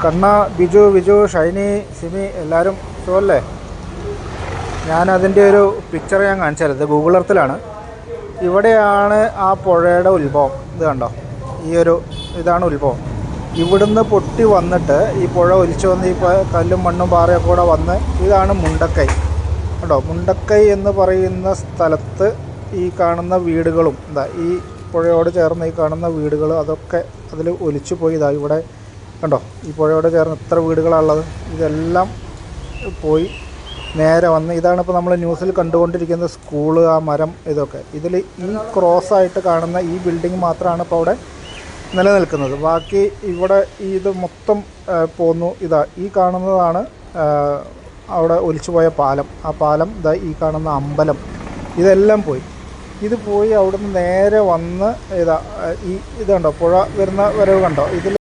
കണ്ണ, ബിജു, ഷൈനി, സിമി എല്ലാവരും സുഖമല്ലേ? ഞാനതിൻ്റെ ഒരു പിക്ചർ ഞാൻ കാണിച്ചു തരാം. ഇത് ഗൂഗിൾ എർത്തിലാണ്. ഇവിടെയാണ് ആ പുഴയുടെ ഉത്ഭവം. ഇത് കണ്ടോ, ഇതാണ് ഉത്ഭവം. ഇവിടുന്ന് പൊട്ടി വന്നിട്ട് ഈ പുഴ ഒലിച്ചു വന്ന് ഈ കല്ലും മണ്ണും പാറയൊക്കെ കൂടെ വന്ന് ഇതാണ് മുണ്ടക്കൈ. കേട്ടോ, മുണ്ടക്കൈ എന്ന് പറയുന്ന സ്ഥലത്ത് ഈ കാണുന്ന വീടുകളും ഈ പുഴയോട് ചേർന്ന് ഈ കാണുന്ന വീടുകൾ അതൊക്കെ അതിൽ ഒലിച്ചു പോയി. ഇവിടെ കണ്ടോ, ഈ പുഴയോട് ചേർന്ന് എത്ര വീടുകളാണുള്ളത്. ഇതെല്ലാം പോയി നേരെ വന്ന് ഇതാണ് ഇപ്പോൾ നമ്മൾ ന്യൂസിൽ കണ്ടുകൊണ്ടിരിക്കുന്ന സ്കൂള്, ആ മരം, ഇതൊക്കെ. ഇതിൽ ഈ ക്രോസായിട്ട് കാണുന്ന ഈ ബിൽഡിംഗ് മാത്രമാണ് ഇപ്പോൾ അവിടെ നിലനിൽക്കുന്നത്. ബാക്കി ഇവിടെ ഇത് മൊത്തം പോന്നു. ഈ കാണുന്നതാണ് അവിടെ ഒലിച്ചുപോയ പാലം. ആ പാലം, ഈ കാണുന്ന അമ്പലം, ഇതെല്ലാം പോയി. ഇത് പോയി അവിടുന്ന് നേരെ വന്ന് ഇത് കണ്ടോ, പുഴ വരുന്ന വരവ് കണ്ടോ. ഇതിൽ